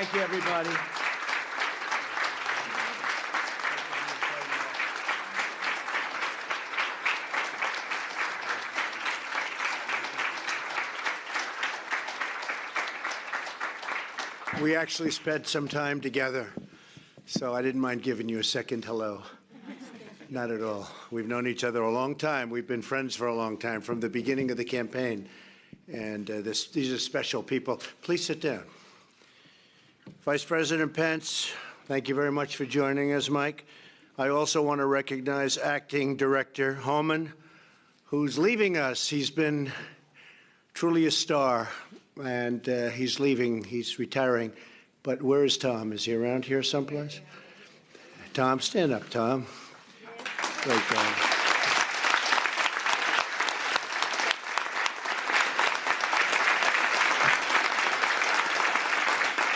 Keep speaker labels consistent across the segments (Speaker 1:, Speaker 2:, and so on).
Speaker 1: Thank you, everybody. We actually spent some time together, so I didn't mind giving you a second hello. Not at all. We've known each other a long time. We've been friends for a long time, from the beginning of the campaign. And these are special people. Please sit down. Vice President Pence, thank you very much for joining us, Mike. I also want to recognize Acting Director Homan, who's leaving us. He's been truly a star, and he's leaving. He's retiring. But where is Tom? Is he around here someplace? Tom, stand up, Tom. Great guy.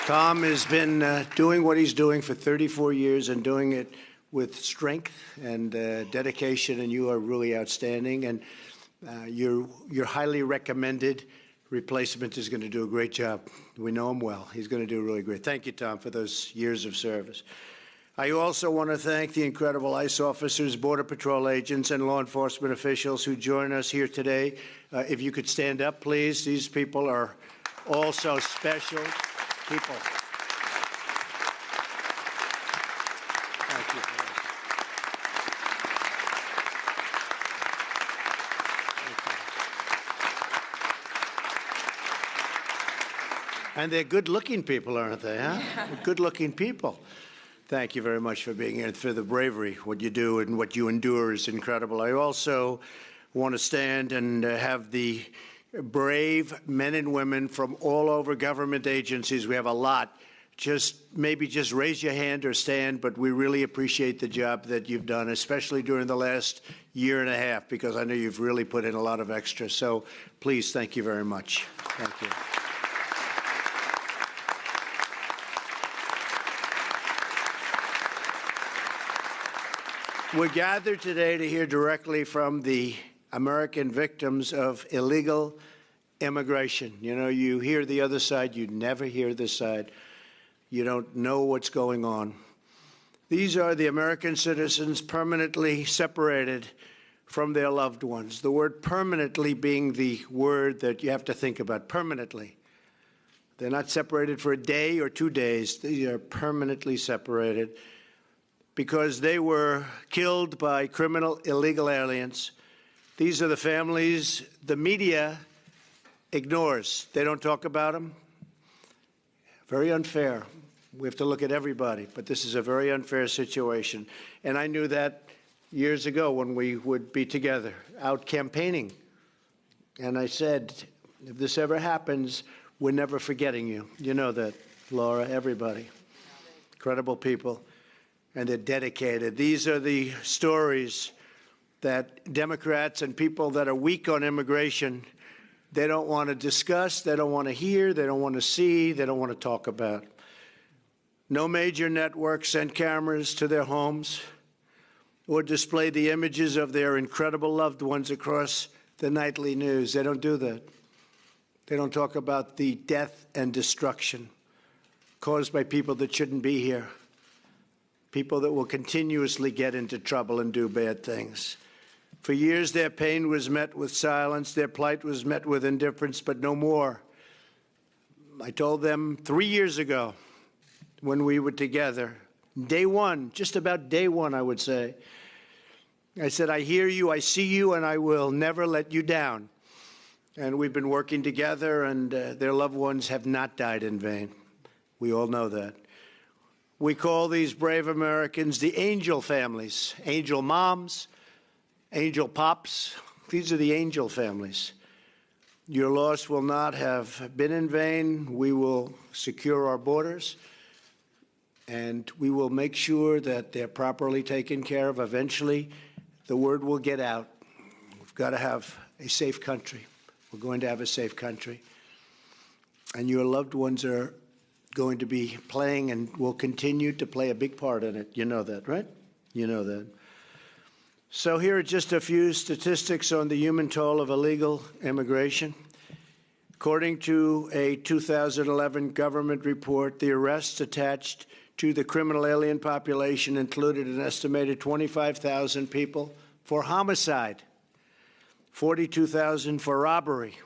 Speaker 1: Tom has been doing what he's doing for 34 years and doing it with strength and dedication, and you are really outstanding. And you're highly recommended. Replacement is going to do a great job. We know him well. He's going to do really great. Thank you, Tom, for those years of service. I also want to thank the incredible ICE officers, Border Patrol agents, and law enforcement officials who join us here today. If you could stand up, please. These people are also special people. Thank you. And they're good-looking people, aren't they, huh? Yeah. Good-looking people. Thank you very much for being here and for the bravery. What you do and what you endure is incredible. I also want to stand and have the brave men and women from all over government agencies. We have a lot. Maybe just raise your hand or stand, but we really appreciate the job that you've done, especially during the last year and a half, because I know you've really put in a lot of extra. So please, thank you very much. Thank you. We're gathered today to hear directly from the American victims of illegal immigration. You know, you hear the other side, you never hear this side. You don't know what's going on. These are the American citizens permanently separated from their loved ones. The word permanently being the word that you have to think about, permanently. They're not separated for a day or 2 days. They are permanently separated because they were killed by criminal illegal aliens. These are the families the media ignores. They don't talk about them. Very unfair. We have to look at everybody, but this is a very unfair situation. And I knew that years ago when we would be together, out campaigning. And I said, if this ever happens, we're never forgetting you. You know that, Laura, everybody. Incredible people. And they're dedicated. These are the stories that Democrats and people that are weak on immigration, they don't want to discuss, they don't want to hear, they don't want to see, they don't want to talk about. No major network sent cameras to their homes or displayed the images of their incredible loved ones across the nightly news. They don't do that. They don't talk about the death and destruction caused by people that shouldn't be here. People that will continuously get into trouble and do bad things. For years, their pain was met with silence. Their plight was met with indifference, but no more. I told them 3 years ago when we were together, day one, just about day one, I would say, I said, I hear you, I see you, and I will never let you down. And we've been working together, and their loved ones have not died in vain. We all know that. We call these brave Americans the angel families, angel moms, angel pops. These are the angel families. Your loss will not have been in vain. We will secure our borders, and we will make sure that they're properly taken care of. Eventually, the word will get out. We've got to have a safe country. We're going to have a safe country. And your loved ones are going to be playing and will continue to play a big part in it. You know that, right? You know that. So here are just a few statistics on the human toll of illegal immigration. According to a 2011 government report, the arrests attached to the criminal alien population included an estimated 25,000 people for homicide, 42,000 for robbery,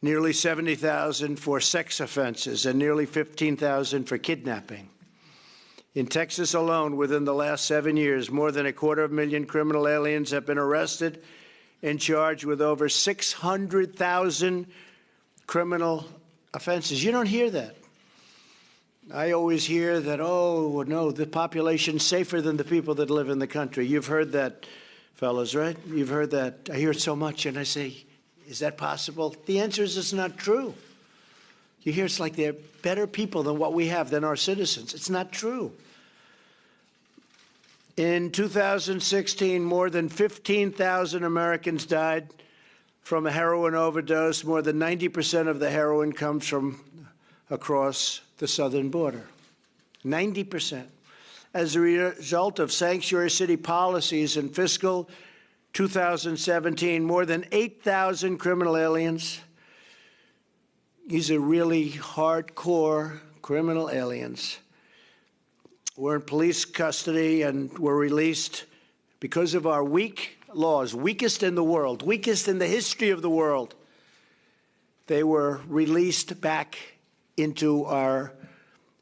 Speaker 1: nearly 70,000 for sex offenses, and nearly 15,000 for kidnapping. In Texas alone, within the last 7 years, more than 250,000 criminal aliens have been arrested and charged with over 600,000 criminal offenses. You don't hear that. I always hear that, oh, no, the population's safer than the people that live in the country. You've heard that, fellas, right? You've heard that. I hear it so much, and I say, is that possible? The answer is it's not true. You hear it's like they're better people than what we have, than our citizens. It's not true. In 2016, more than 15,000 Americans died from a heroin overdose. More than 90% of the heroin comes from across the southern border. 90%. As a result of sanctuary city policies in fiscal 2017, more than 8,000 criminal aliens, these are really hardcore criminal aliens, were in police custody and were released because of our weak laws, weakest in the world, weakest in the history of the world. They were released back into our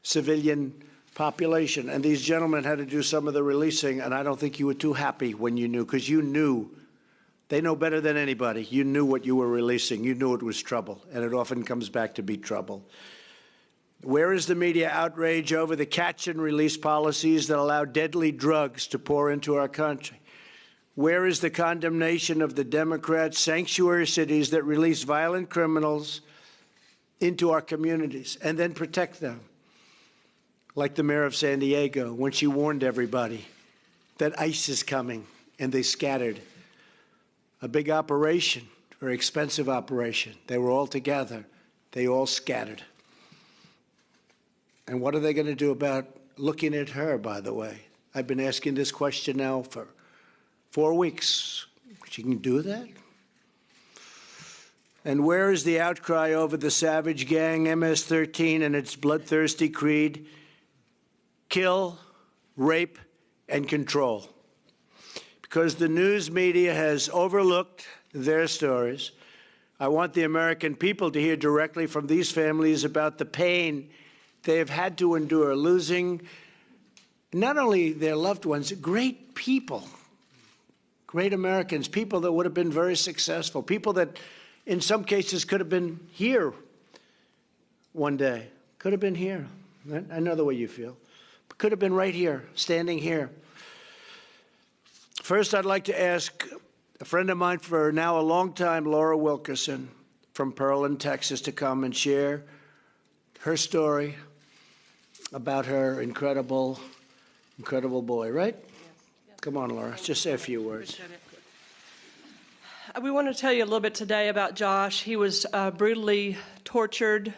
Speaker 1: civilian population. And these gentlemen had to do some of the releasing, and I don't think you were too happy when you knew, because you knew. They know better than anybody. You knew what you were releasing. You knew it was trouble, and it often comes back to be trouble. Where is the media outrage over the catch and release policies that allow deadly drugs to pour into our country? Where is the condemnation of the Democrat sanctuary cities that release violent criminals into our communities and then protect them? Like the mayor of San Diego, when she warned everybody that ICE is coming, and they scattered. A big operation, very expensive operation. They were all together. They all scattered. And what are they going to do about looking at her, by the way? I've been asking this question now for 4 weeks. She can do that? And where is the outcry over the savage gang MS-13 and its bloodthirsty creed? Kill, rape, and control. Because the news media has overlooked their stories, I want the American people to hear directly from these families about the pain they have had to endure, losing not only their loved ones, great people, great Americans, people that would have been very successful, people that in some cases could have been here one day, could have been here. I know the way you feel. Could have been right here, standing here. First, I'd like to ask a friend of mine for now a long time, Laura Wilkerson from Pearland, Texas, to come and share her story about her incredible boy, right? Yes. Come on, Laura, just say a few words.
Speaker 2: We want to tell you a little bit today about Josh. He was brutally tortured,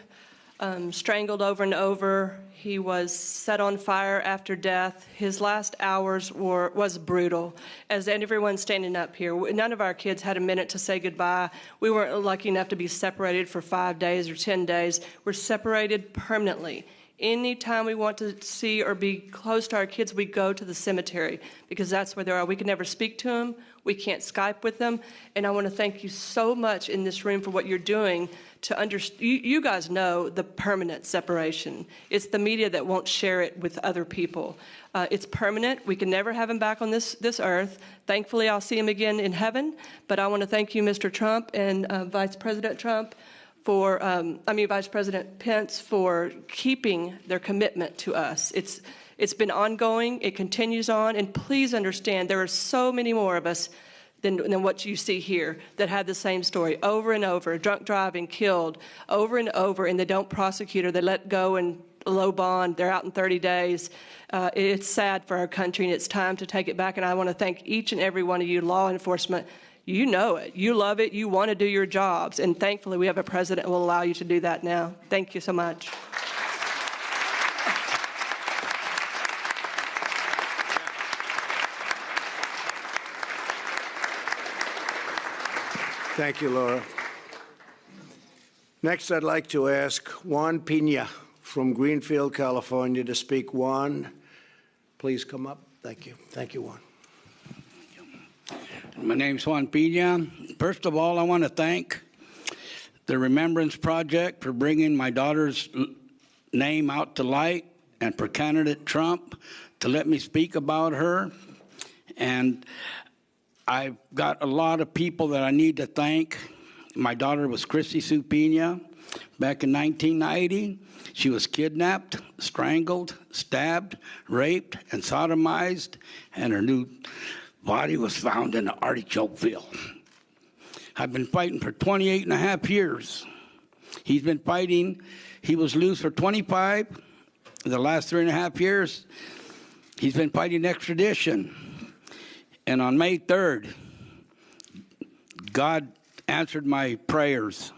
Speaker 2: strangled over and over. He was set on fire after death. His last hours was brutal. As everyone standing up here, none of our kids had a minute to say goodbye. We weren't lucky enough to be separated for 5 days or 10 days. We're separated permanently. Anytime we want to see or be close to our kids, we go to the cemetery because that's where they are. We can never speak to them. We can't Skype with them. And I want to thank you so much in this room for what you're doing to understand. You guys know the permanent separation. It's the media that won't share it with other people. It's permanent. We can never have him back on this earth. Thankfully, I'll see him again in heaven. But I want to thank you, Mr. Trump and Vice President Trump, Vice President Pence, for keeping their commitment to us. It's been ongoing. It continues on. And please understand, there are so many more of us than what you see here that had the same story over and over, drunk driving, killed, over and over, and they don't prosecute her. They let go and low bond. They're out in 30 days. It's sad for our country, and it's time to take it back. And I want to thank each and every one of you, law enforcement. You know it. You love it. You want to do your jobs. And thankfully, we have a president who will allow you to do that now. Thank you so much.
Speaker 1: Thank you, Laura. Next, I'd like to ask Juan Pina from Greenfield, California, to speak. Juan, please come up. Thank you. Thank you, Juan.
Speaker 3: My name's Juan Pina. First of all, I want to thank the Remembrance Project for bringing my daughter's name out to light, and for candidate Trump to let me speak about her. And I've got a lot of people that I need to thank. My daughter was Christy Sue Pina. Back in 1990, she was kidnapped, strangled, stabbed, raped, and sodomized, and her new body was found in an artichoke field. I've been fighting for 28 and a half years. He's been fighting. He was loose for 25. The last 3.5 years, he's been fighting extradition. And on May 3rd, God answered my prayers.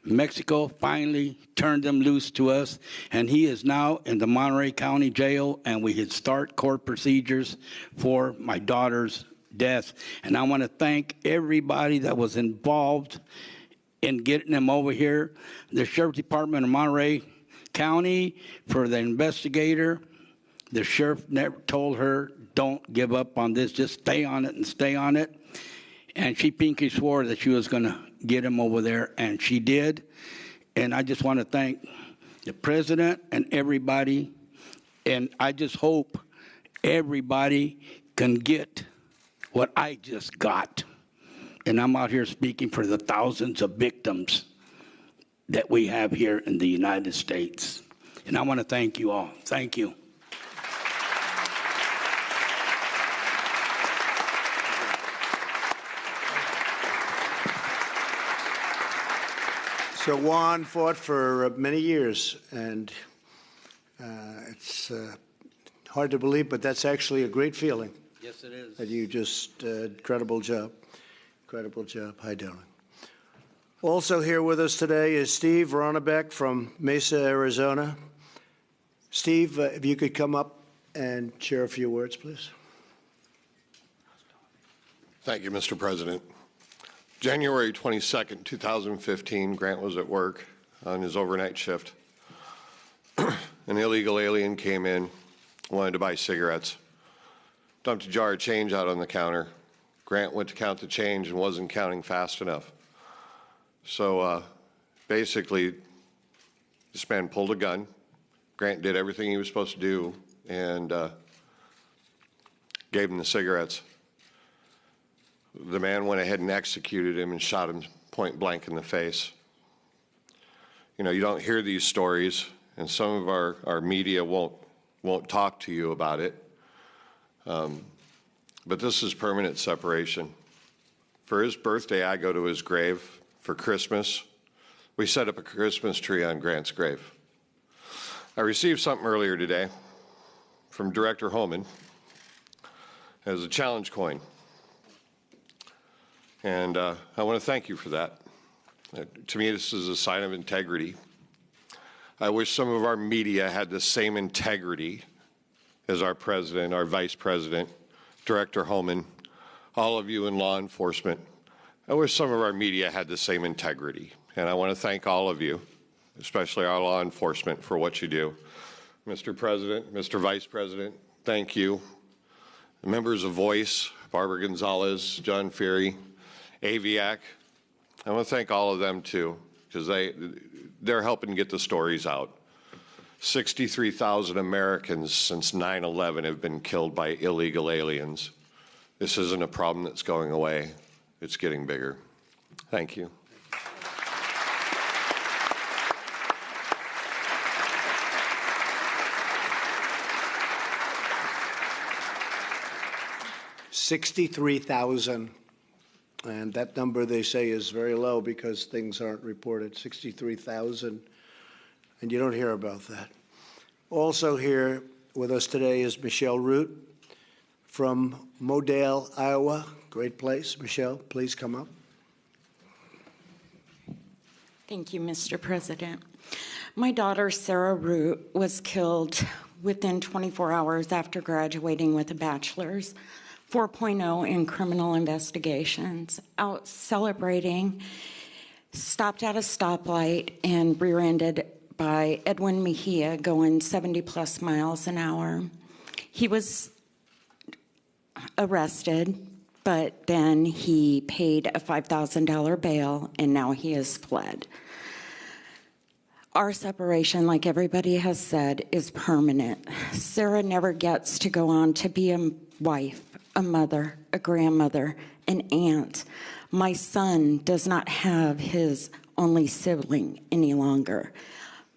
Speaker 3: Mexico finally turned him loose to us, and he is now in the Monterey County Jail, and we can start court procedures for my daughter's death. And I want to thank everybody that was involved in getting him over here. The Sheriff's Department of Monterey County, for the investigator. The sheriff never told her, don't give up on this, just stay on it and stay on it. And she pinky swore that she was going to get him over there, and she did. And I just want to thank the president and everybody, and I just hope everybody can get what I just got. And I'm out here speaking for the thousands of victims that we have here in the United States. And I want to thank you all. Thank you.
Speaker 1: So Juan fought for many years, and it's hard to believe, but that's actually a great feeling.
Speaker 3: Yes, it is.
Speaker 1: That you just, incredible job. Incredible job. Hi, Dylan. Also here with us today is Steve Ronnebeck from Mesa, Arizona. Steve, if you could come up and share a few words, please.
Speaker 4: Thank you, Mr. President. January 22nd, 2015, Grant was at work on his overnight shift. An illegal alien came in, wanted to buy cigarettes, dumped a jar of change out on the counter. Grant went to count the change and wasn't counting fast enough. So basically, this man pulled a gun. Grant did everything he was supposed to do and gave him the cigarettes. The man went ahead and executed him and shot him point blank in the face. You know, you don't hear these stories, and some of our media won't talk to you about it. But this is permanent separation. For his birthday, I go to his grave. For Christmas, we set up a Christmas tree on Grant's grave. I received something earlier today from Director Holman as a challenge coin. And I want to thank you for that. To me, this is a sign of integrity. I wish some of our media had the same integrity as our president, our vice president, Director Holman, all of you in law enforcement. I wish some of our media had the same integrity. And I want to thank all of you, especially our law enforcement, for what you do. Mr. President, Mr. Vice President, thank you. The members of Voice, Barbara Gonzalez, John Ferry, Aviac, I want to thank all of them too, because they're helping get the stories out. 63,000 Americans since 9/11 have been killed by illegal aliens. This isn't a problem that's going away. It's getting bigger. Thank you.
Speaker 1: $63,000. And that number, they say, is very low because things aren't reported. 63,000, and you don't hear about that. Also here with us today is Michelle Root from Modale, Iowa. Great place. Michelle, please come up.
Speaker 5: Thank you, Mr. President. My daughter, Sarah Root, was killed within 24 hours after graduating with a bachelor's 4.0 in criminal investigations, out celebrating stopped at a stoplight and rear-ended by Edwin Mejia going 70-plus miles an hour. He was arrested, but then he paid a $5,000 bail, and now he has fled. Our separation, like everybody has said, is permanent. Sarah never gets to go on to be a wife, a mother, a grandmother, an aunt. My son does not have his only sibling any longer.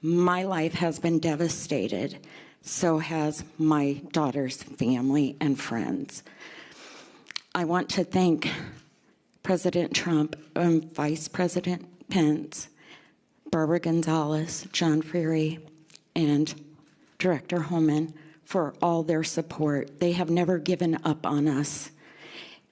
Speaker 5: My life has been devastated. So has my daughter's family and friends. I want to thank President Trump and Vice President Pence, Barbara Gonzalez, John Fury, and Director Holman for all their support. They have never given up on us.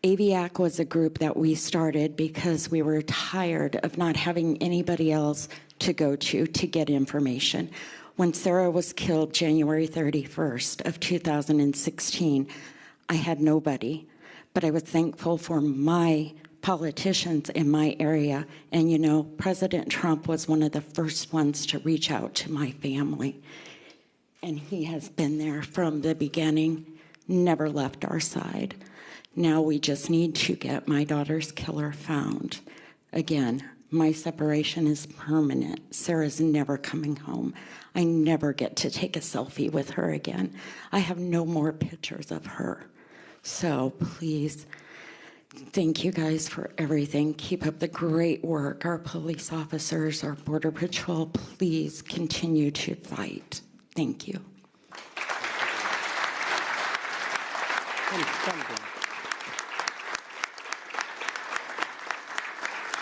Speaker 5: AVIAC was a group that we started because we were tired of not having anybody else to go to get information. When Sarah was killed January 31st of 2016, I had nobody, but I was thankful for my politicians in my area. And you know, President Trump was one of the first ones to reach out to my family. And he has been there from the beginning, never left our side. Now we just need to get my daughter's killer found. Again, my separation is permanent. Sarah's never coming home. I never get to take a selfie with her again. I have no more pictures of her. So please, thank you guys for everything. Keep up the great work. Our police officers, our Border Patrol, please continue to fight. Thank you.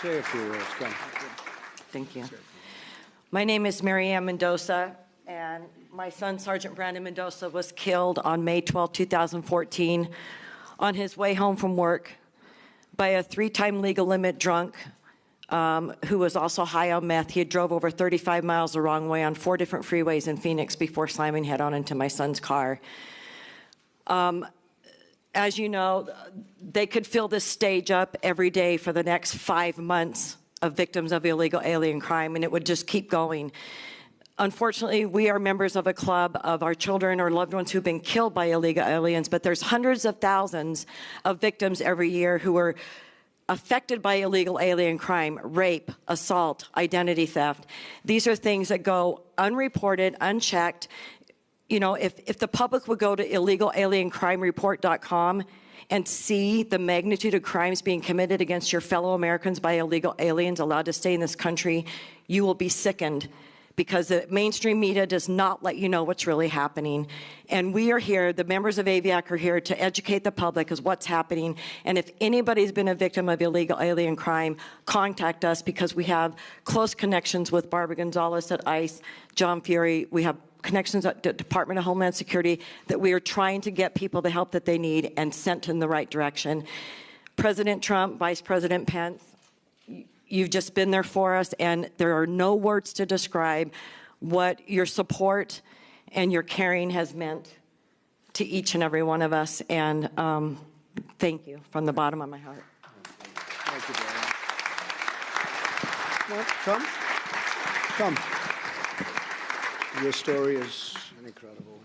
Speaker 1: Say a few words. Come.
Speaker 6: Thank you. My name is Mary Ann Mendoza, and my son, Sergeant Brandon Mendoza, was killed on May 12, 2014, on his way home from work by a 3-time legal limit drunk who was also high on meth. He had drove over 35 miles the wrong way on 4 different freeways in Phoenix before slamming head-on into my son's car. As you know, they could fill this stage up every day for the next 5 months of victims of illegal alien crime, and it would just keep going. Unfortunately, we are members of a club of our children or loved ones who've been killed by illegal aliens, but there's hundreds of thousands of victims every year who are affected by illegal alien crime, rape, assault, identity theft. These are things that go unreported, unchecked. You know, if the public would go to illegalaliencrimereport.com and see the magnitude of crimes being committed against your fellow Americans by illegal aliens allowed to stay in this country, you will be sickened, because the mainstream media does not let you know what's really happening. And we are here, the members of AVIAC are here to educate the public as what's happening. And if anybody's been a victim of illegal alien crime, contact us, because we have close connections with Barbara Gonzalez at ICE, John Fury. We have connections at the Department of Homeland Security that we are trying to get people the help that they need and sent in the right direction. President Trump, Vice President Pence, you've just been there for us, and there are no words to describe what your support and your caring has meant to each and every one of us. And thank you from the bottom of my heart.
Speaker 1: Thank you, Brian. Come. Come. Your story is incredible.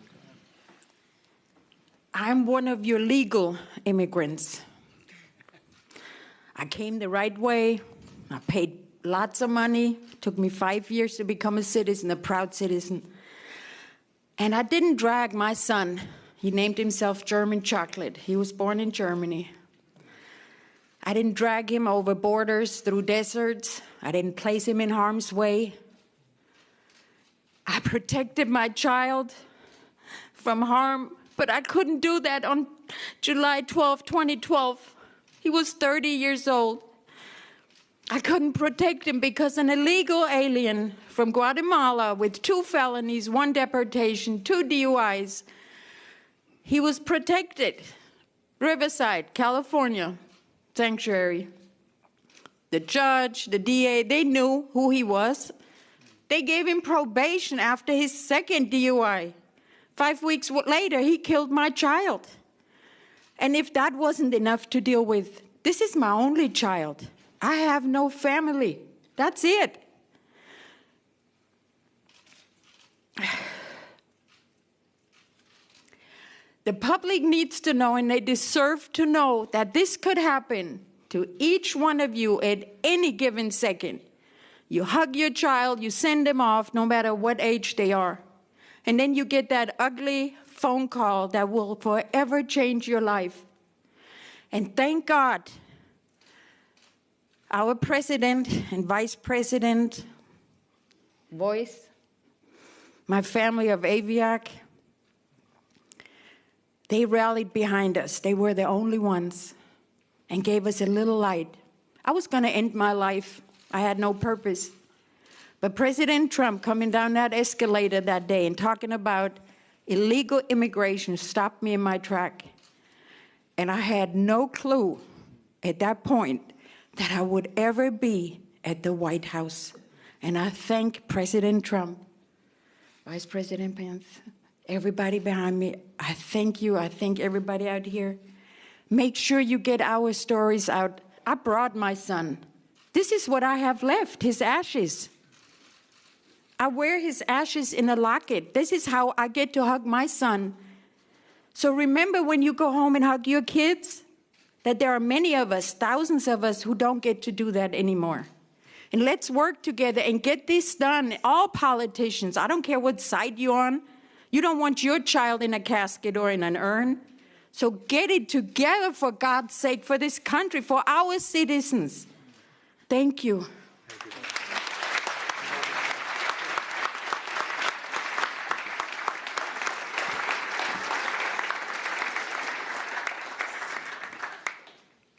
Speaker 7: I'm one of your legal immigrants. I came the right way. I paid lots of money. It took me 5 years to become a citizen, a proud citizen. And I didn't drag my son. He named himself German Chocolate. He was born in Germany. I didn't drag him over borders, through deserts. I didn't place him in harm's way. I protected my child from harm, but I couldn't do that on July 12, 2012. He was 30 years old. I couldn't protect him because an illegal alien from Guatemala with 2 felonies, 1 deportation, 2 DUIs, he was protected. Riverside, California, sanctuary. The judge, the DA, they knew who he was. They gave him probation after his 2nd DUI. 5 weeks later, he killed my child. And if that wasn't enough to deal with, this is my only child. I have no family. That's it. The public needs to know, and they deserve to know, that this could happen to each one of you at any given second. You hug your child, you send them off, no matter what age they are. And then you get that ugly phone call that will forever change your life. And thank God, our president and vice president, Voice, my family of Aviac, they rallied behind us. They were the only ones and gave us a little light. I was going to end my life. I had no purpose. But President Trump coming down that escalator that day and talking about illegal immigration stopped me in my track. And I had no clue at that point that I would ever be at the White House. And I thank President Trump, Vice President Pence, everybody behind me. I thank you. I thank everybody out here. Make sure you get our stories out. I brought my son. This is what I have left, his ashes. I wear his ashes in a locket. This is how I get to hug my son. So remember when you go home and hug your kids, that there are many of us, thousands of us, who don't get to do that anymore. And let's work together and get this done. All politicians, I don't care what side you're on. You don't want your child in a casket or in an urn. So get it together, for God's sake, for this country, for our citizens. Thank you.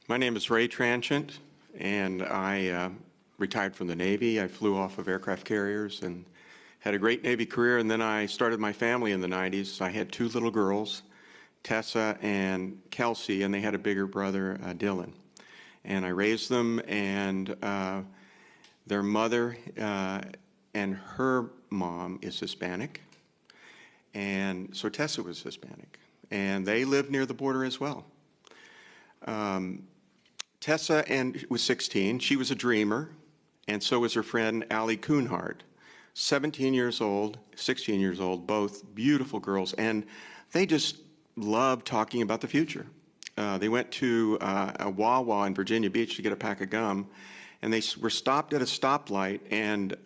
Speaker 8: My name is Ray Tranchant, and I retired from the Navy. I flew off of aircraft carriers and had a great Navy career, and then I started my family in the 90s. I had two little girls, Tessa and Kelsey, and they had a bigger brother, Dylan. And I raised them, and their mother and her mom is Hispanic, and so Tessa was Hispanic, and they lived near the border as well. Tessa was 16. She was a dreamer, and so was her friend Allie Kuhnhart, 17 years old, 16 years old, both beautiful girls, and they just loved talking about the future. They went to a Wawa in Virginia Beach to get a pack of gum, and they were stopped at a stoplight, and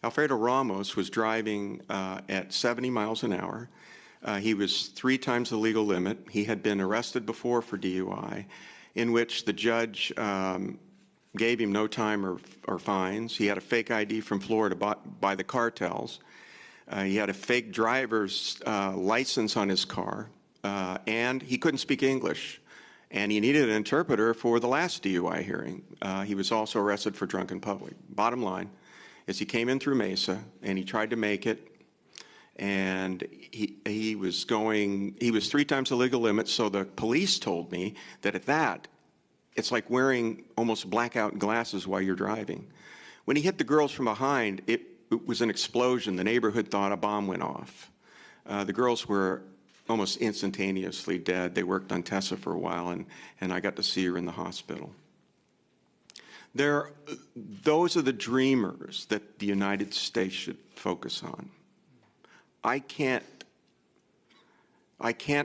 Speaker 8: Alfredo Ramos was driving at 70 miles an hour. He was 3 times the legal limit. He had been arrested before for DUI, in which the judge gave him no time or fines. He had a fake ID from Florida bought by the cartels. He had a fake driver's license on his car, and he couldn't speak English. And he needed an interpreter for the last DUI hearing. He was also arrested for drunken public. Bottom line is he came in through Mesa, and he tried to make it, and he was 3 times the legal limit, so the police told me that at that, it's like wearing almost blackout glasses while you're driving. When he hit the girls from behind, it was an explosion. The neighborhood thought a bomb went off. The girls were almost instantaneously dead. They worked on Tessa for a while, and I got to see her in the hospital. Those are the dreamers that the United States should focus on. I can't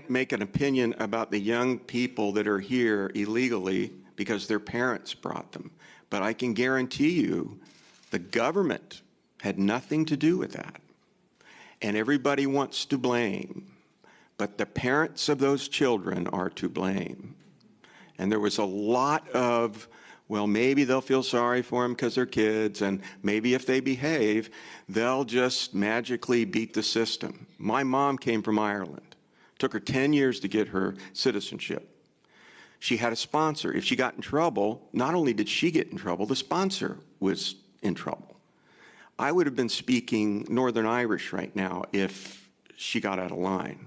Speaker 8: make an opinion about the young people that are here illegally because their parents brought them. But I can guarantee you the government had nothing to do with that. And everybody wants to blame. But the parents of those children are to blame. And there was a lot of, well, maybe they'll feel sorry for them because they're kids, and maybe if they behave, they'll just magically beat the system. My mom came from Ireland. Took her 10 years to get her citizenship. She had a sponsor. If she got in trouble, not only did she get in trouble, the sponsor was in trouble. I would have been speaking Northern Irish right now if she got out of line.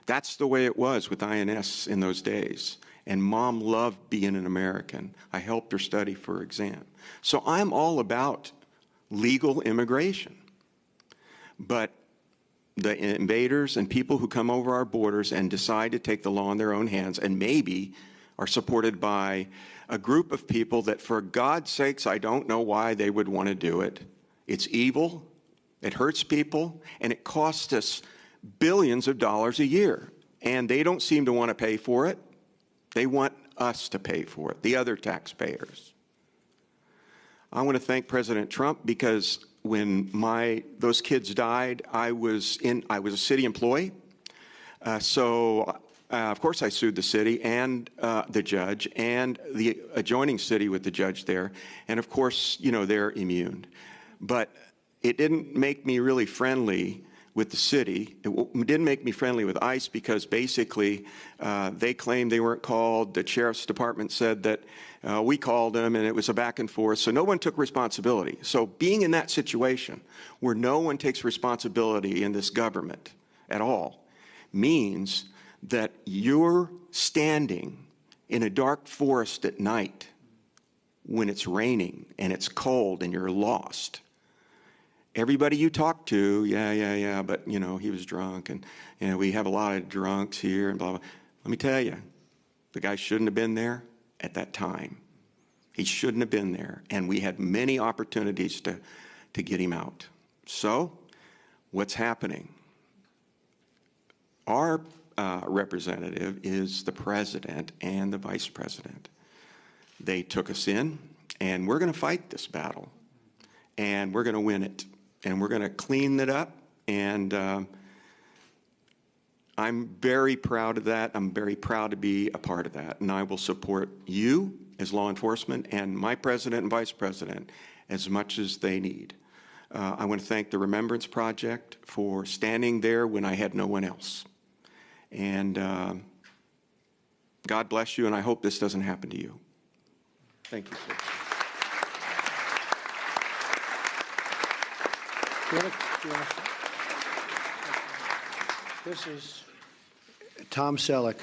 Speaker 8: That's the way it was with INS in those days. And Mom loved being an American. I helped her study for her exam. So I'm all about legal immigration. But the invaders and people who come over our borders and decide to take the law in their own hands and maybe are supported by a group of people that, for God's sakes, I don't know why they would want to do it. It's evil, it hurts people, and it costs us billions of dollars a year. And they don't seem to want to pay for it. They want us to pay for it, the other taxpayers. I want to thank President Trump because when those kids died, I was a city employee. Of course, I sued the city and the judge and the adjoining city with the judge there. And of course, they're immune. But it didn't make me really friendly with the city. It didn't make me friendly with ICE because basically they claimed they weren't called. The sheriff's department said that we called them, and it was a back and forth. So no one took responsibility. So being in that situation where no one takes responsibility in this government at all means that you're standing in a dark forest at night when it's raining and it's cold and you're lost. Everybody you talk to, yeah, but, he was drunk, and, we have a lot of drunks here, and blah, blah. Let me tell you, the guy shouldn't have been there at that time. He shouldn't have been there, and we had many opportunities to get him out. So, what's happening? Our representative is the president and the vice president. They took us in, and we're going to fight this battle, and we're going to win it. And we're going to clean it up, and I'm very proud of that. I'm very proud to be a part of that, and I will support you as law enforcement and my president and vice president as much as they need. I want to thank the Remembrance Project for standing there when I had no one else. And God bless you, and I hope this doesn't happen to you. Thank you, sir.
Speaker 1: This is Tom Selleck,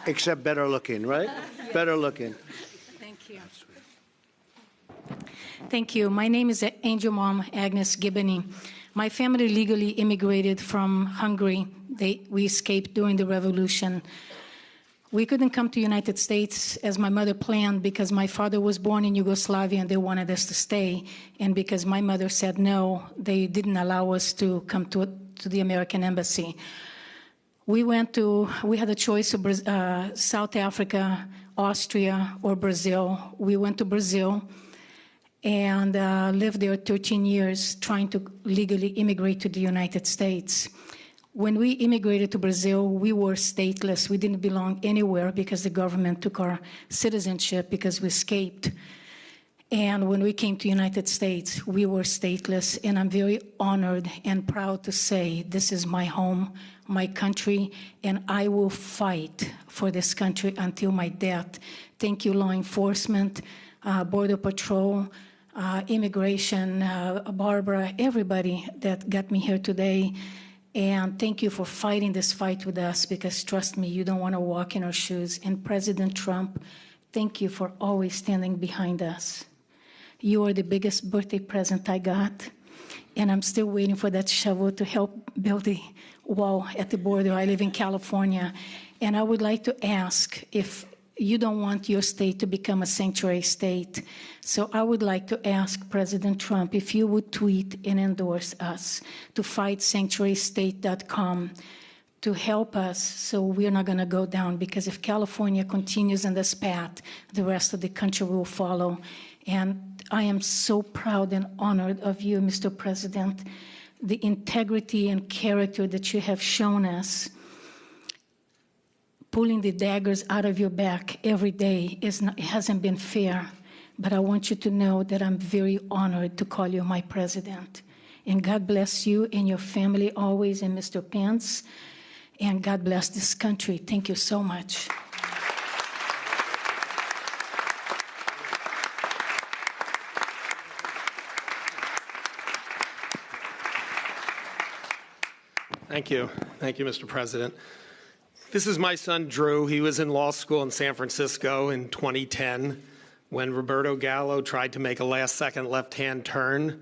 Speaker 1: except better looking, right? Better looking.
Speaker 9: Thank you. Thank you. My name is Angel Mom Agnes Gibbony. My family legally immigrated from Hungary. We escaped during the revolution. We couldn't come to the United States as my mother planned because my father was born in Yugoslavia and they wanted us to stay. And because my mother said no, they didn't allow us to come to the American embassy. We had a choice of South Africa, Austria, or Brazil. We went to Brazil and lived there 13 years trying to legally immigrate to the United States. When we immigrated to Brazil, we were stateless. We didn't belong anywhere because the government took our citizenship because we escaped. And when we came to the United States, we were stateless. And I'm very honored and proud to say this is my home, my country, and I will fight for this country until my death. Thank you, law enforcement, Border Patrol, immigration, Barbara, everybody that got me here today. And thank you for fighting this fight with us because, trust me, you don't want to walk in our shoes. And President Trump, thank you for always standing behind us. You are the biggest birthday present I got. And I'm still waiting for that shovel to help build the wall at the border. I live in California. And I would like to ask if you don't want your state to become a sanctuary state. So I would like to ask President Trump if you would tweet and endorse us to fightsanctuarystate.com to help us so we're not going to go down. Because if California continues in this path, the rest of the country will follow. And I am so proud and honored of you, Mr. President, the integrity and character that you have shown us. Pulling the daggers out of your back every day it hasn't been fair, but I want you to know that I'm very honored to call you my president. And God bless you and your family always, and Mr. Pence, and God bless this country. Thank you so much.
Speaker 10: Thank you. Thank you, Mr. President. This is my son, Drew. He was in law school in San Francisco in 2010 when Roberto Gallo tried to make a last-second left-hand turn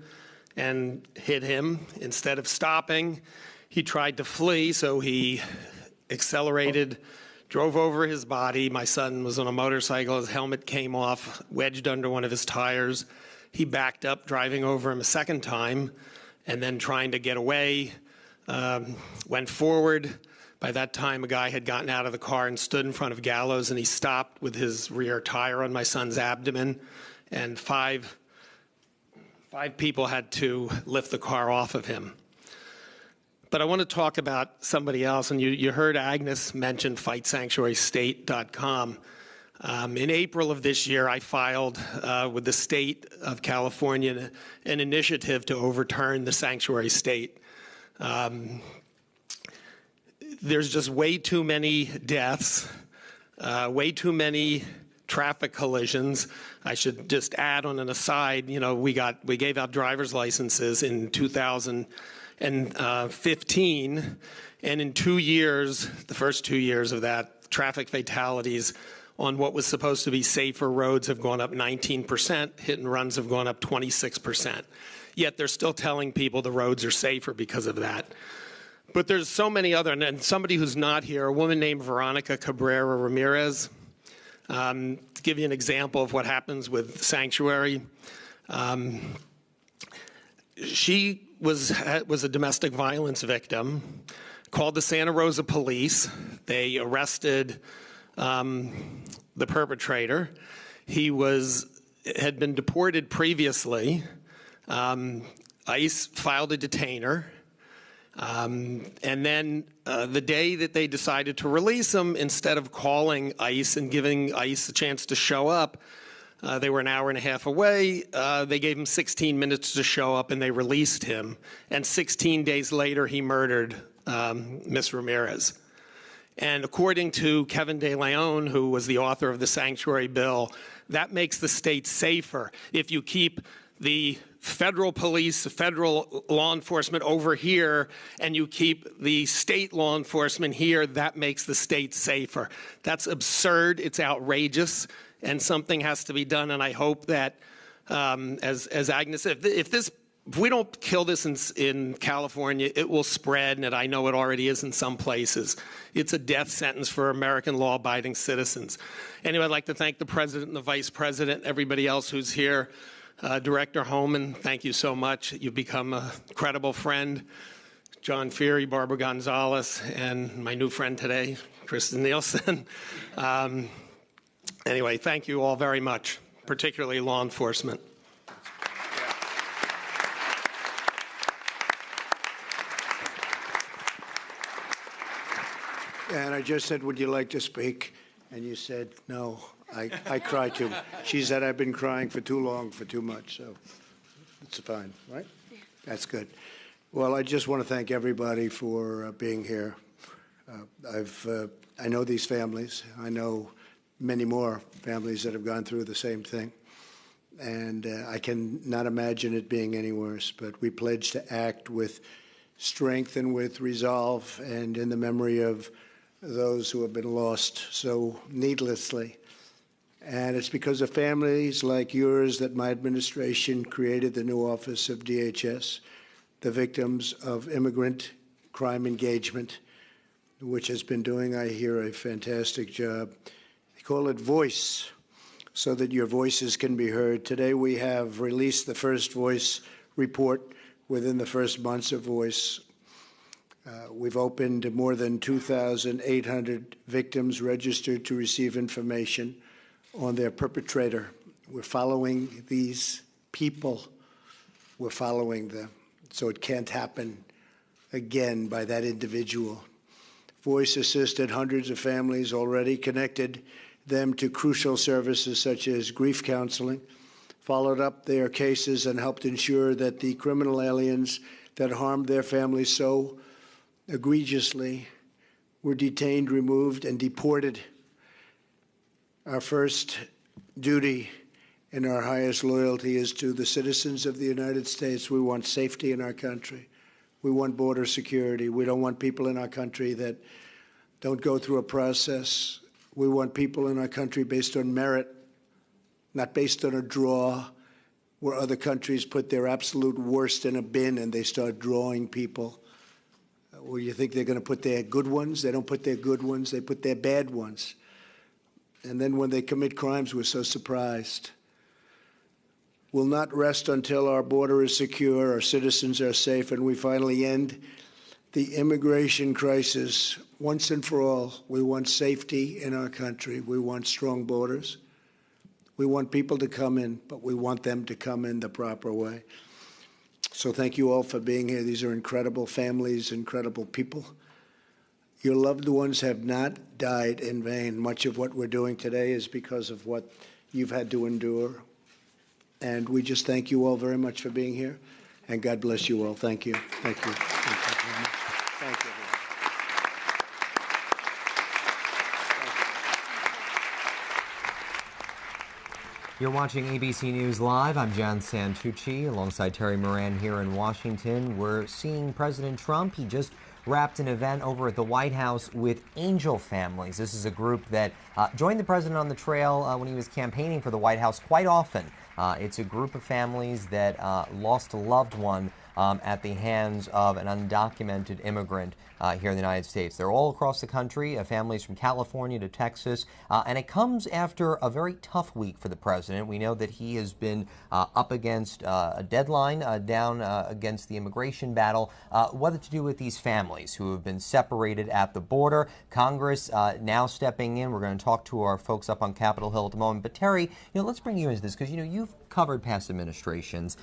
Speaker 10: and hit him. Instead of stopping, he tried to flee, so he accelerated drove over his body. My son was on a motorcycle. His helmet came off, wedged under one of his tires. He backed up, driving over him a second time, and then trying to get away, went forward. By that time, a guy had gotten out of the car and stood in front of Gallows, and he stopped with his rear tire on my son's abdomen, and five people had to lift the car off of him. But I want to talk about somebody else, and you heard Agnes mention FightSanctuaryState.com. In April of this year, I filed with the state of California an initiative to overturn the sanctuary state. There's just way too many deaths, way too many traffic collisions. I should just add on an aside, we gave out driver's licenses in 2015, and in 2 years, the first 2 years of that, traffic fatalities on what was supposed to be safer roads have gone up 19%, hit and runs have gone up 26%. Yet they're still telling people the roads are safer because of that. But there's so many other, and somebody who's not here, a woman named Veronica Cabrera Ramirez. To give you an example of what happens with Sanctuary, she was a domestic violence victim, called the Santa Rosa police. They arrested the perpetrator. He had been deported previously. ICE filed a detainer. And then the day that they decided to release him, instead of calling ICE and giving ICE a chance to show up, they were an hour and a half away. They gave him 16 minutes to show up, and they released him. And 16 days later, he murdered Ms. Ramirez. And according to Kevin De Leon, who was the author of the Sanctuary Bill, that makes the state safer. If you keep the federal police, federal law enforcement over here, and you keep the state law enforcement here, that makes the state safer. That's absurd. It's outrageous, and something has to be done. And I hope that, as Agnes said, if we don't kill this in California, it will spread, and I know it already is in some places. It's a death sentence for American law-abiding citizens. Anyway, I'd like to thank the President and the Vice President, everybody else who's here. Director Homan, thank you so much. You've become a credible friend. John Feary, Barbara Gonzalez, and my new friend today, Kristen Nielsen. Anyway, thank you all very much, particularly law enforcement.
Speaker 1: And I just said, would you like to speak? And you said, no, I cry too. She said, I've been crying for too long, for too much, so it's fine, right? Yeah. That's good. Well, I just want to thank everybody for being here. I know these families. I know many more families that have gone through the same thing. And I can not imagine it being any worse, but we pledge to act with strength and with resolve and in the memory of those who have been lost so needlessly. And it's because of families like yours that my administration created the new Office of DHS, the Victims of Immigrant Crime Engagement, which has been doing, I hear, a fantastic job. They call it Voice, so that your voices can be heard. Today we have released the first Voice report within the first months of Voice. We've opened more than 2,800 victims registered to receive information on their perpetrator. We're following these people. We're following them, so it can't happen again by that individual. Voice assisted hundreds of families already, connected them to crucial services such as grief counseling, followed up their cases, and helped ensure that the criminal aliens that harmed their families so egregiously were detained, removed, and deported. Our first duty and our highest loyalty is to the citizens of the United States. We want safety in our country. We want border security. We don't want people in our country that don't go through a process. We want people in our country based on merit, not based on a draw, where other countries put their absolute worst in a bin and they start drawing people. Or you think they're going to put their good ones? They don't put their good ones, they put their bad ones. And then when they commit crimes, we're so surprised. We'll not rest until our border is secure, our citizens are safe, and we finally end the immigration crisis once and for all. We want safety in our country. We want strong borders. We want people to come in, but we want them to come in the proper way. So thank you all for being here. These are incredible families, incredible people. Your loved ones have not died in vain. Much of what we're doing today is because of what you've had to endure. And we just thank you all very much for being here. And God bless you all. Thank you. Thank you. Thank you very much. Thank you.
Speaker 11: You're watching ABC News Live. I'm John Santucci alongside Terry Moran here in Washington. We're seeing President Trump. He just wrapped an event over at the White House with Angel Families. This is a group that joined the president on the trail when he was campaigning for the White House quite often. It's a group of families that lost a loved one at the hands of an undocumented immigrant here in the United States. They're all across the country, families from California to Texas, and it comes after a very tough week for the president. We know that he has been up against a deadline down against the immigration battle, whether to do with these families who have been separated at the border. Congress now stepping in. We're going to talk to our folks up on Capitol Hill at the moment. But Terry, let's bring you into this because, you've covered past administrations.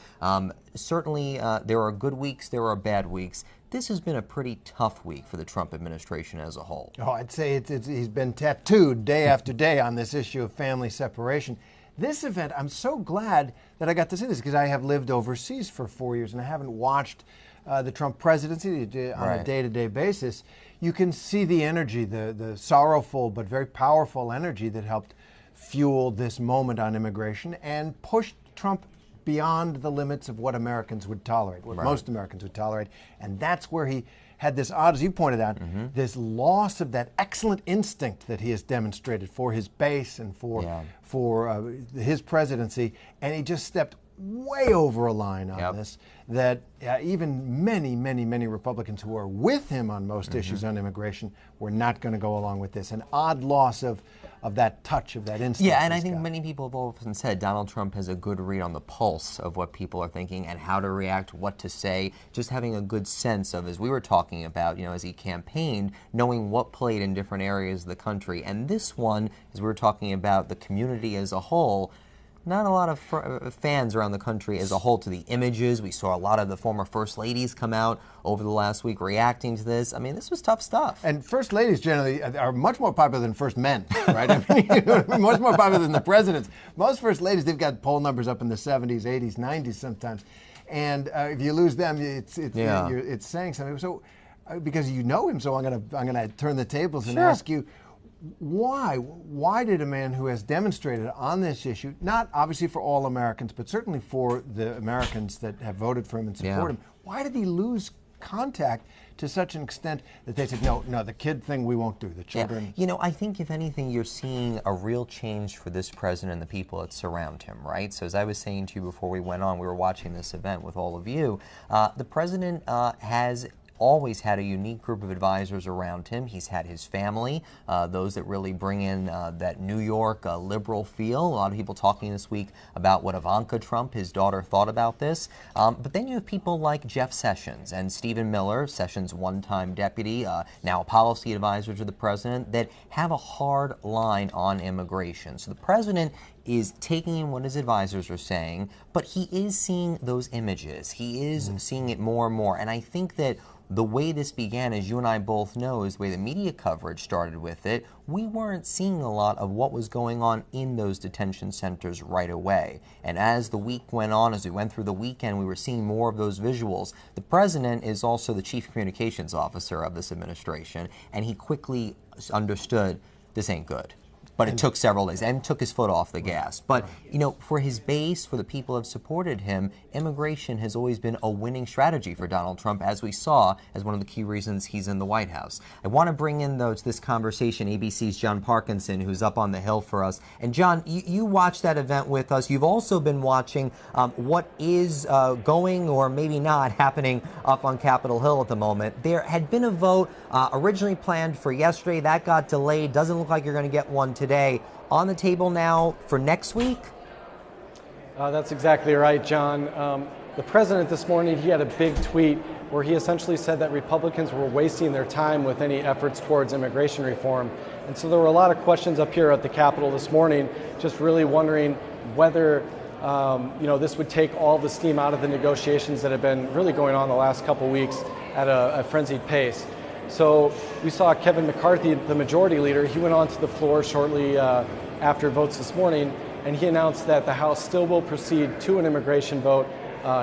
Speaker 11: Certainly, there are good weeks, there are bad weeks. This has been a pretty tough week for the Trump administration as a whole.
Speaker 12: Oh, I'd say he's been tattooed day after day on this issue of family separation. This event, I'm so glad that I got to see this because I have lived overseas for 4 years and I haven't watched the Trump presidency on a day-to-day basis. You can see the energy, the sorrowful but very powerful energy that helped fuel this moment on immigration and pushed Trump beyond the limits of what Americans would tolerate, what most Americans would tolerate. And that's where he had this odd, as you pointed out, this loss of that excellent instinct that he has demonstrated for his base and for his presidency. And he just stepped way over a line on this that even many Republicans who are with him on most issues on immigration were not going to go along with this. An odd loss of that touch, of that instinct.
Speaker 11: Yeah, and I think many people have often said Donald Trump has a good read on the pulse of what people are thinking and how to react, what to say, just having a good sense of, as we were talking about, as he campaigned, knowing what played in different areas of the country. And this one, as we were talking about the community as a whole, not a lot of fans around the country as a whole to the images. We saw a lot of the former first ladies come out over the last week reacting to this. I mean, this was tough stuff.
Speaker 12: And first ladies generally are much more popular than first men, right? I mean, much more popular than the presidents. Most first ladies, they've got poll numbers up in the 70s, 80s, 90s sometimes. And if you lose them, it's saying something. So, because you know him, so I'm gonna turn the tables and ask you, why did a man who has demonstrated on this issue, not obviously for all Americans, but certainly for the Americans that have voted for him and support him, why did he lose contact to such an extent that they said, no, the kid thing we won't do, the children?
Speaker 11: I think if anything, you're seeing a real change for this president and the people that surround him, right? So as I was saying to you before we went on, we were watching this event with all of you, the president has always had a unique group of advisors around him. He's had his family, those that really bring in that New York liberal feel. A lot of people talking this week about what Ivanka Trump, his daughter, thought about this. But then you have people like Jeff Sessions and Stephen Miller, Sessions' one-time deputy, now a policy advisor to the president, that have a hard line on immigration. So the president is taking in what his advisors are saying, but he is seeing those images. He is seeing it more and more. And I think that the way this began, as you and I both know, is the way the media coverage started with it. We weren't seeing a lot of what was going on in those detention centers right away. And as the week went on, as we went through the weekend, we were seeing more of those visuals. The president is also the chief communications officer of this administration, and he quickly understood this ain't good. But it took several days and took his foot off the gas. But, you know, for his base, for the people who have supported him, immigration has always been a winning strategy for Donald Trump, as we saw as one of the key reasons he's in the White House. I want to bring in, though, to this conversation ABC's John Parkinson, who's up on the Hill for us. And, John, you watched that event with us. You've also been watching what is going or maybe not happening up on Capitol Hill at the moment. There had been a vote originally planned for yesterday. That got delayed. Doesn't look like you're going to get one today. On the table now for next week?
Speaker 13: That's exactly right, John. The president this morning, he had a big tweet where he essentially said that Republicans were wasting their time with any efforts towards immigration reform. And so there were a lot of questions up here at the Capitol this morning, just really wondering whether this would take all the steam out of the negotiations that have been really going on the last couple weeks at a frenzied pace. So we saw Kevin McCarthy, the majority leader. He went onto the floor shortly after votes this morning, and he announced that the House still will proceed to an immigration vote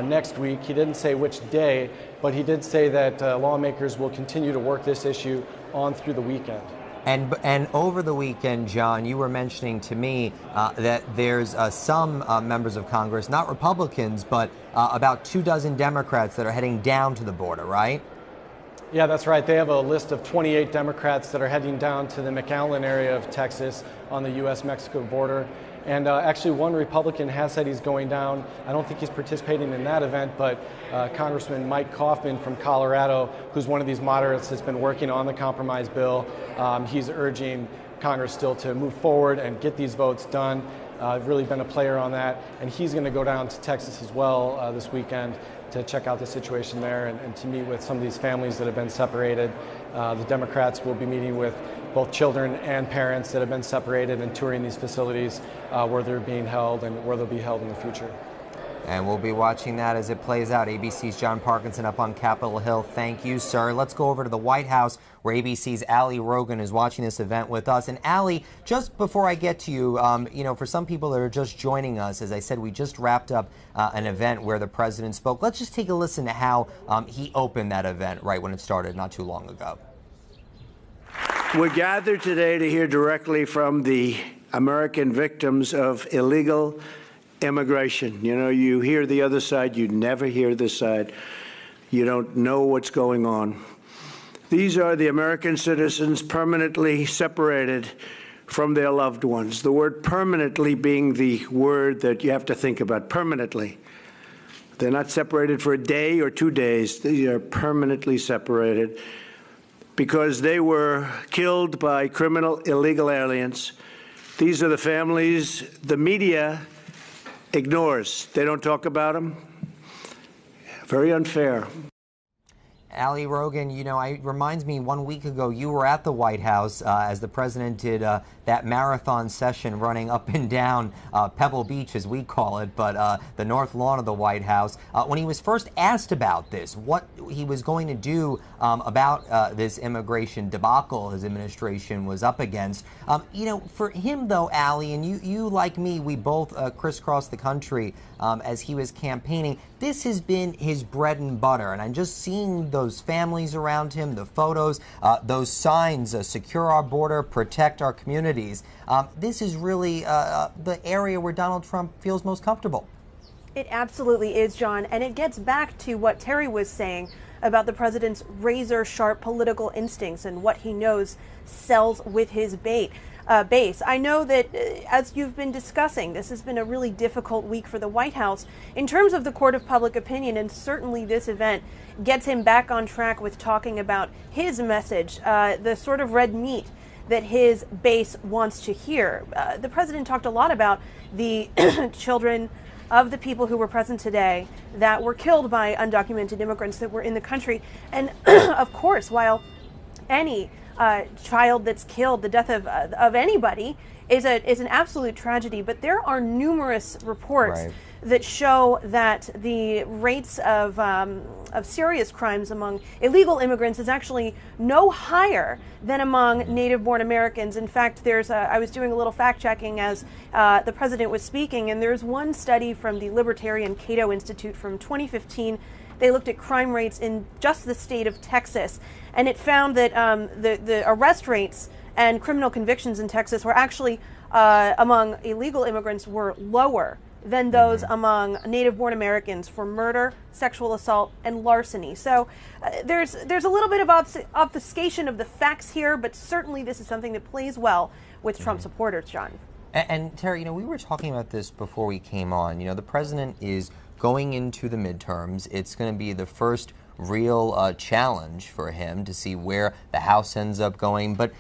Speaker 13: next week. He didn't say which day, but he did say that lawmakers will continue to work this issue on through the weekend.
Speaker 11: And over the weekend, John, you were mentioning to me that there's some members of Congress, not Republicans, but about 24 Democrats that are heading down to the border, right?
Speaker 13: Yeah, that's right. They have a list of 28 Democrats that are heading down to the McAllen area of Texas on the U.S.-Mexico border. And actually, one Republican has said he's going down. I don't think he's participating in that event, but Congressman Mike Coffman from Colorado, who's one of these moderates that's been working on the compromise bill, he's urging Congress still to move forward and get these votes done. I've really been a player on that. And he's going to go down to Texas as well this weekend to check out the situation there and to meet with some of these families that have been separated. The Democrats will be meeting with both children and parents that have been separated and touring these facilities where they're being held and where they'll be held in the future.
Speaker 11: And we'll be watching that as it plays out. ABC's John Parkinson up on Capitol Hill. Thank you, sir. Let's go over to the White House, where ABC's Ali Rogan is watching this event with us. And Ali, just before I get to you, for some people that are just joining us, as I said, we just wrapped up an event where the president spoke. Let's just take a listen to how he opened that event right when it started not too long ago.
Speaker 1: We're gathered today to hear directly from the American victims of illegal immigration. You know, you hear the other side, you never hear this side. You don't know what's going on. These are the American citizens permanently separated from their loved ones. The word permanently being the word that you have to think about, permanently. They're not separated for a day or 2 days. They are permanently separated because they were killed by criminal illegal aliens. These are the families the media ignores. They don't talk about them. Very unfair.
Speaker 11: Ali Rogan, it reminds me 1 week ago you were at the White House as the president did that marathon session running up and down Pebble Beach, as we call it, but the north lawn of the White House. When he was first asked about this, what he was going to do about this immigration debacle his administration was up against, for him, though, Ali, and you like me, we both crisscrossed the country as he was campaigning. This has been his bread and butter, and I'm just seeing those families around him, the photos, those signs, secure our border, protect our communities. This is really the area where Donald Trump feels most comfortable.
Speaker 14: It absolutely is, John, and it gets back to what Terry was saying about the president's razor-sharp political instincts and what he knows sells with his base. I know that, as you've been discussing, this has been a really difficult week for the White House in terms of the court of public opinion, and certainly this event gets him back on track with talking about his message, the sort of red meat that his base wants to hear. The president talked a lot about the children of the people who were present today that were killed by undocumented immigrants that were in the country. And of course, while any child that's killed, the death of anybody is an absolute tragedy, but there are numerous reports that show that the rates of serious crimes among illegal immigrants is actually no higher than among native-born Americans. In fact, I was doing a little fact-checking as the president was speaking, and there's one study from the Libertarian Cato Institute from 2015. They looked at crime rates in just the state of Texas, and it found that the arrest rates and criminal convictions in Texas were actually among illegal immigrants were lower than those among native-born Americans for murder, sexual assault, and larceny. So there's a little bit of obfuscation of the facts here, but certainly this is something that plays well with Trump supporters, John.
Speaker 11: And Terry, we were talking about this before we came on. The president is going into the midterms. It's going to be the first real challenge for him to see where the House ends up going. But,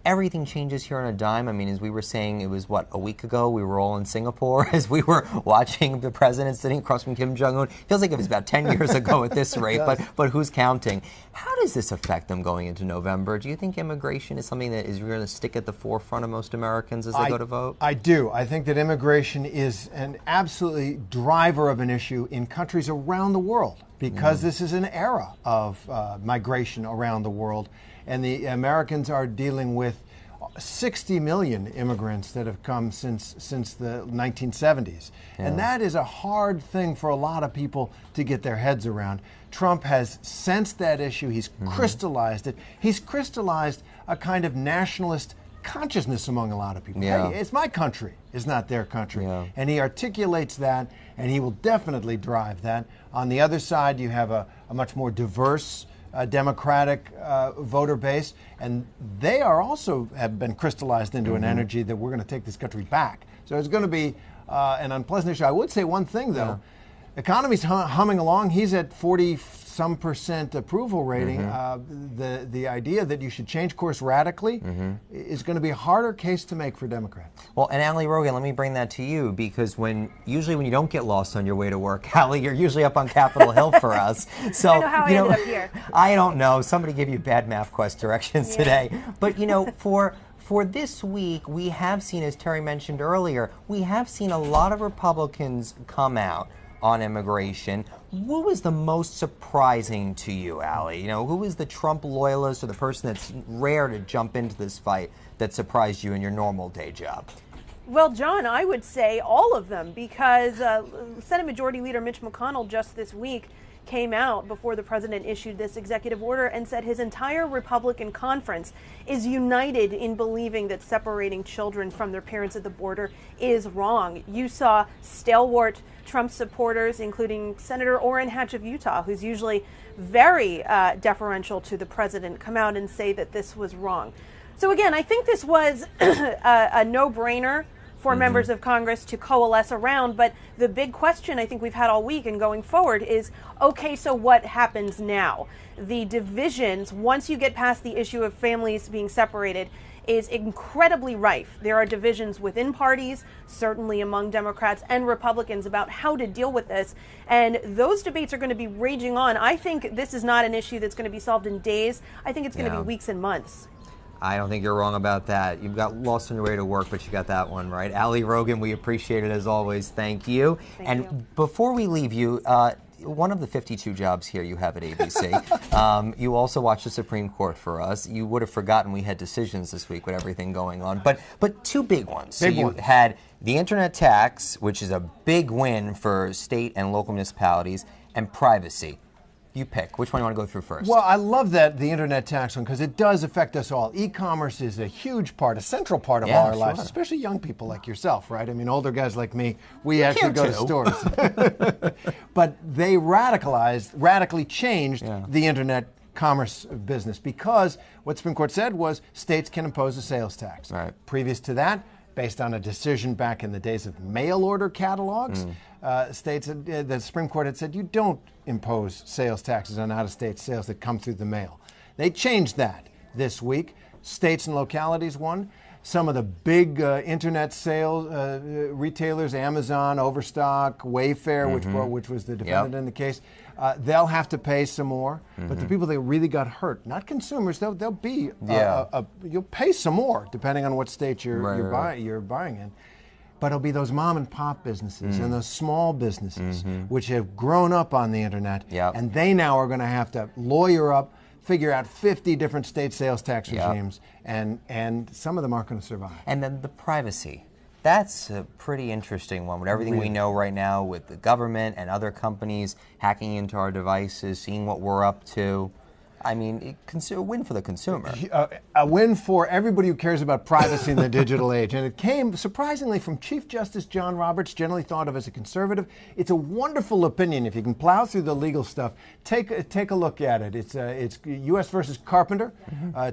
Speaker 11: everything changes here on a dime. I mean, as we were saying, it was, a week ago, we were all in Singapore as we were watching the president sitting across from Kim Jong-un. Feels like it was about 10 years ago at this rate, but who's counting? How does this affect them going into November? Do you think immigration is something that is going to stick at the forefront of most Americans as they go to vote?
Speaker 12: I do. I think that immigration is an absolutely driver of an issue in countries around the world because this is an era of migration around the world. And the Americans are dealing with 60 million immigrants that have come since the 1970s. Yeah. And that is a hard thing for a lot of people to get their heads around. Trump has sensed that issue. He's crystallized it. He's crystallized a kind of nationalist consciousness among a lot of people.
Speaker 11: Yeah.
Speaker 12: Hey, it's my country. It's not their country. Yeah. And he articulates that, and he will definitely drive that. On the other side, you have a much more diverse Democratic voter base, and they are also have been crystallized into an energy that we're going to take this country back. So it's going to be an unpleasant issue. I would say one thing, though. Economy's humming along. He's at 40-some% approval rating. The idea that you should change course radically is going to be a harder case to make for Democrats.
Speaker 11: Well, and Ali Rogan, let me bring that to you, because usually when you don't get lost on your way to work, Ali, you're usually up on Capitol Hill for us. So
Speaker 14: I know how I ended up here.
Speaker 11: I don't know. Somebody gave you bad MathQuest directions today. But for this week, we have seen, as Terry mentioned earlier, we have seen a lot of Republicans come out on immigration. What was the most surprising to you, Ali? Who was the Trump loyalist or the person that's rare to jump into this fight that surprised you in your normal day job?
Speaker 14: Well, John, I would say all of them, because Senate Majority Leader Mitch McConnell just this week came out before the president issued this executive order and said his entire Republican conference is united in believing that separating children from their parents at the border is wrong. You saw stalwart Trump supporters, including Senator Orrin Hatch of Utah, who's usually very deferential to the president, come out and say that this was wrong. So again, I think this was a no-brainer for members of Congress to coalesce around. But the big question I think we've had all week and going forward is, okay, so what happens now? The divisions, once you get past the issue of families being separated, is incredibly rife. There are divisions within parties, certainly among Democrats and Republicans, about how to deal with this. And those debates are going to be raging on. I think this is not an issue that's going to be solved in days. I think it's going to be weeks and months.
Speaker 11: I don't think you're wrong about that. You've got lost on your way to work, but you got that one right. Ali Rogan, we appreciate it as always. Thank you. Thank you. Before we leave you, one of the 52 jobs here you have at ABC. You also watch the Supreme Court for us. You would have forgotten we had decisions this week with everything going on. But two big ones. So you had the internet tax, which is a big win for state and local municipalities, and privacy. You pick. Which one do you want to go through first?
Speaker 12: Well, I love the internet tax one because it does affect us all. E-commerce is a huge part, a central part of our lives, especially young people like yourself, right? I mean, older guys like me, we actually go to stores. But they radically changed the internet commerce business because what Supreme Court said was states can impose a sales tax.
Speaker 11: Right.
Speaker 12: Previous to that, based on a decision back in the days of mail order catalogs, states, the Supreme Court had said you don't impose sales taxes on out-of-state sales that come through the mail. They changed that this week. States and localities won. Some of the big internet sales retailers, Amazon, Overstock, Wayfair, which was the defendant in the case, they'll have to pay some more. But the people that really got hurt, not consumers, they'll be you'll pay some more depending on what state you're buying in. But it'll be those mom and pop businesses and those small businesses which have grown up on the internet, and they now are going to have to lawyer up, figure out 50 different state sales tax regimes, and some of them aren't going to survive.
Speaker 11: And then the privacy. That's a pretty interesting one with everything we know right now with the government and other companies hacking into our devices, seeing what we're up to. I mean, a win for the consumer.
Speaker 12: A win for everybody who cares about privacy in the digital age. And it came, surprisingly, from Chief Justice John Roberts, generally thought of as a conservative. It's a wonderful opinion. If you can plow through the legal stuff, take a look at it. It's U.S. versus Carpenter.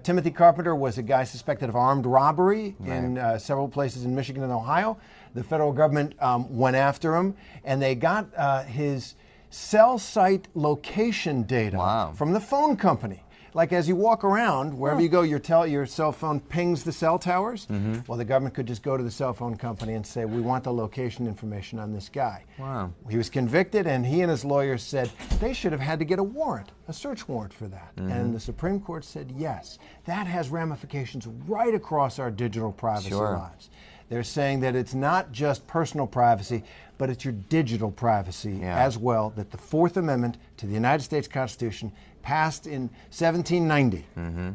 Speaker 12: Timothy Carpenter was a guy suspected of armed robbery in several places in Michigan and Ohio. The federal government went after him, and they got his cell site location data from the phone company. Like as you walk around, wherever you go, your cell phone pings the cell towers. Well, the government could just go to the cell phone company and say, we want the location information on this guy.
Speaker 11: Wow.
Speaker 12: He was convicted, and he and his lawyers said they should have had to get a warrant, a search warrant for that. And the Supreme Court said, yes, that has ramifications right across our digital privacy lives. They're saying that it's not just personal privacy, but it's your digital privacy as well, that the Fourth Amendment to the United States Constitution, passed in 1790,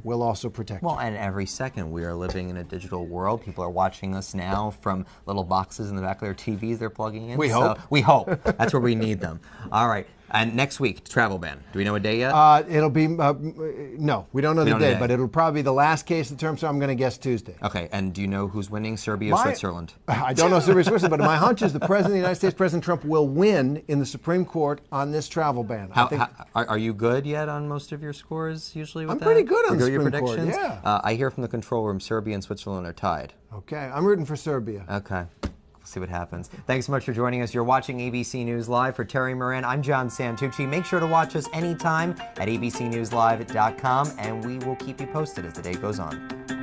Speaker 12: will also protect you.
Speaker 11: Well, and every second we are living in a digital world. People are watching us now from little boxes in the back of their TVs they're plugging in.
Speaker 12: We hope.
Speaker 11: We hope. That's where we need them. All right. And next week, travel ban. Do we know a day yet?
Speaker 12: It'll be, no, we don't know the day, but it'll probably be the last case of the term, so I'm going to guess Tuesday.
Speaker 11: Okay, and do you know who's winning, Serbia or Switzerland?
Speaker 12: I don't know Serbia or Switzerland, but my hunch is the President of the United States, President Trump, will win in the Supreme Court on this travel ban.
Speaker 11: Are you good yet on most of your scores usually with
Speaker 12: I'm
Speaker 11: that?
Speaker 12: pretty good on the
Speaker 11: your
Speaker 12: Supreme Court,
Speaker 11: predictions?
Speaker 12: yeah.
Speaker 11: I hear from the control room Serbia and Switzerland are tied.
Speaker 12: Okay, I'm rooting for Serbia.
Speaker 11: Okay. See what happens. Thanks so much for joining us. You're watching ABC News Live. For Terry Moran, I'm John Santucci. Make sure to watch us anytime at abcnewslive.com, and we will keep you posted as the day goes on.